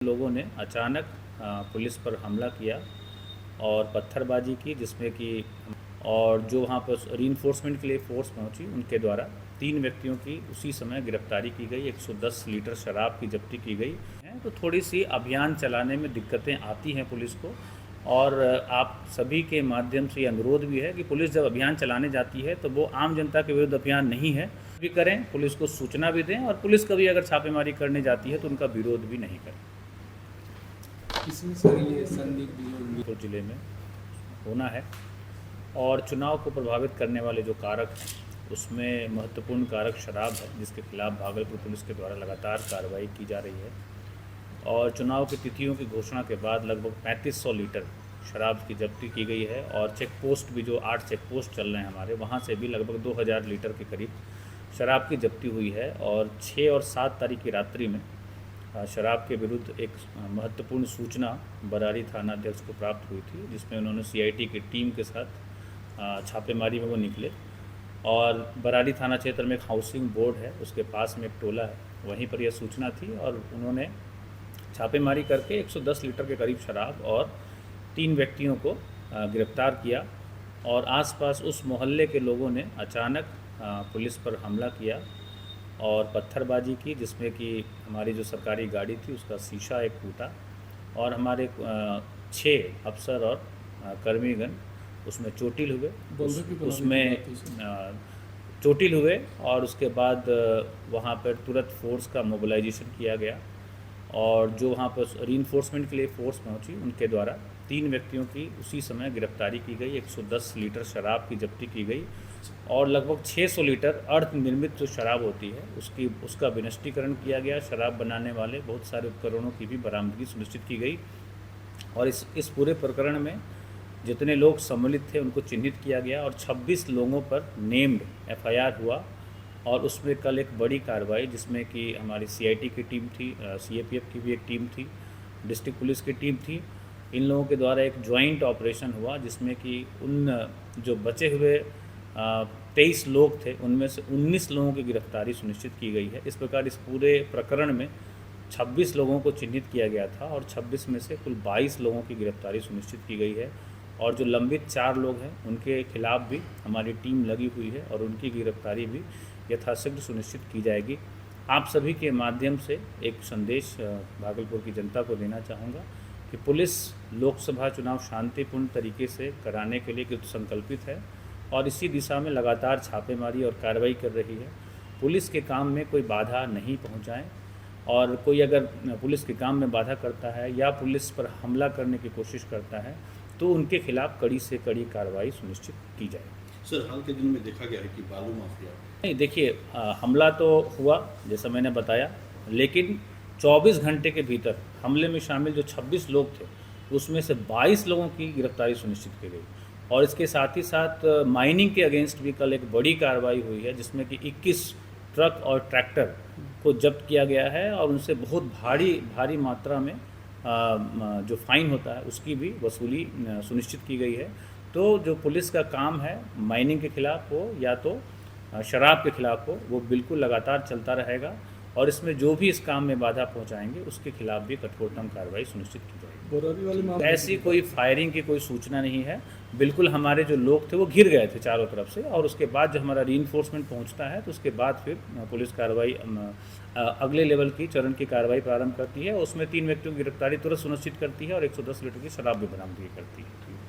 लोगों ने अचानक पुलिस पर हमला किया और पत्थरबाजी की, जिसमें कि और जो वहाँ पर रीइंफोर्समेंट के लिए फ़ोर्स पहुंची उनके द्वारा 3 व्यक्तियों की उसी समय गिरफ्तारी की गई। 110 लीटर शराब की जब्ती की गई है। तो थोड़ी सी अभियान चलाने में दिक्कतें आती हैं पुलिस को, और आप सभी के माध्यम से ये अनुरोध भी है कि पुलिस जब अभियान चलाने जाती है तो वो आम जनता के विरुद्ध अभियान नहीं है, भी करें, पुलिस को सूचना भी दें, और पुलिस कभी अगर छापेमारी करने जाती है तो उनका विरोध भी नहीं करें। किसमें सर ये संदिग्ध जिले में होना है, और चुनाव को प्रभावित करने वाले जो कारक हैं उसमें महत्वपूर्ण कारक शराब है, जिसके खिलाफ भागलपुर पुलिस के द्वारा लगातार कार्रवाई की जा रही है। और चुनाव की तिथियों की घोषणा के बाद लगभग 3500 लीटर शराब की जब्ती की गई है। और चेक पोस्ट भी, जो 8 चेक पोस्ट चल रहे हैं हमारे, वहाँ से भी लगभग 2000 लीटर के करीब शराब की जब्ती हुई है। और 6 और 7 तारीख की रात्रि में शराब के विरुद्ध एक महत्वपूर्ण सूचना बरारी थाना अध्यक्ष को प्राप्त हुई थी, जिसमें उन्होंने सीआईटी की टीम के साथ छापेमारी में वो निकले। और बरारी थाना क्षेत्र में एक हाउसिंग बोर्ड है, उसके पास में एक टोला है, वहीं पर यह सूचना थी, और उन्होंने छापेमारी करके 110 लीटर के करीब शराब और 3 व्यक्तियों को गिरफ्तार किया। और आसपास उस मोहल्ले के लोगों ने अचानक पुलिस पर हमला किया और पत्थरबाजी की, जिसमें कि हमारी जो सरकारी गाड़ी थी उसका शीशा एक टूटा, और हमारे 6 अफसर और कर्मीगण उसमें चोटिल हुए। चोटिल हुए, और उसके बाद वहाँ पर तुरंत फोर्स का मोबिलाइजेशन किया गया, और जो वहाँ पर रीइंफोर्समेंट के लिए फ़ोर्स पहुंची उनके द्वारा 3 व्यक्तियों की उसी समय गिरफ्तारी की गई। 110 लीटर शराब की जब्ती की गई, और लगभग 600 लीटर अर्ध निर्मित जो शराब होती है उसका विनष्टीकरण किया गया। शराब बनाने वाले बहुत सारे उपकरणों की भी बरामदगी सुनिश्चित की गई। और इस पूरे प्रकरण में जितने लोग सम्मिलित थे उनको चिन्हित किया गया, और 26 लोगों पर नेम्ड एफआईआर हुआ। और उसमें कल एक बड़ी कार्रवाई, जिसमें कि हमारी सीआईटी की टीम थी, सीएपीएफ की भी एक टीम थी, डिस्ट्रिक्ट पुलिस की टीम थी, इन लोगों के द्वारा एक जॉइंट ऑपरेशन हुआ, जिसमें कि उन जो बचे हुए 23 लोग थे उनमें से 19 लोगों की गिरफ्तारी सुनिश्चित की गई है। इस प्रकार इस पूरे प्रकरण में 26 लोगों को चिन्हित किया गया था, और 26 में से कुल 22 लोगों की गिरफ्तारी सुनिश्चित की गई है। और जो लंबित 4 लोग हैं उनके खिलाफ भी हमारी टीम लगी हुई है, और उनकी गिरफ्तारी भी यथाशीघ्र सुनिश्चित की जाएगी। आप सभी के माध्यम से एक संदेश भागलपुर की जनता को देना चाहूँगा कि पुलिस लोकसभा चुनाव शांतिपूर्ण तरीके से कराने के लिए कृत संकल्पित है, और इसी दिशा में लगातार छापेमारी और कार्रवाई कर रही है। पुलिस के काम में कोई बाधा नहीं पहुंचाएं, और कोई अगर पुलिस के काम में बाधा करता है या पुलिस पर हमला करने की कोशिश करता है तो उनके खिलाफ कड़ी से कड़ी कार्रवाई सुनिश्चित की जाए। सर, हाल के दिन में देखा गया है कि बालू माफिया नहीं, देखिए, हमला तो हुआ जैसा मैंने बताया, लेकिन 24 घंटे के भीतर हमले में शामिल जो 26 लोग थे उसमें से 22 लोगों की गिरफ्तारी सुनिश्चित की गई। और इसके साथ ही साथ माइनिंग के अगेंस्ट भी कल एक बड़ी कार्रवाई हुई है, जिसमें कि 21 ट्रक और ट्रैक्टर को जब्त किया गया है, और उनसे बहुत भारी मात्रा में जो फाइन होता है उसकी भी वसूली सुनिश्चित की गई है। तो जो पुलिस का काम है, माइनिंग के खिलाफ हो या तो शराब के खिलाफ हो, वो बिल्कुल लगातार चलता रहेगा, और इसमें जो भी इस काम में बाधा पहुंचाएंगे उसके खिलाफ भी कठोरतम कार्रवाई सुनिश्चित की जाएगी। ऐसी कोई फायरिंग की कोई सूचना नहीं है। बिल्कुल हमारे जो लोग थे वो घिर गए थे चारों तरफ से, और उसके बाद जब हमारा रीइंफोर्समेंट पहुंचता है तो उसके बाद फिर पुलिस कार्रवाई अगले लेवल की चरण की कार्रवाई प्रारंभ करती है। उसमें 3 व्यक्तियों की गिरफ्तारी तुरंत सुनिश्चित करती है, और 110 लीटर की शराब भी बरामदगी करती है।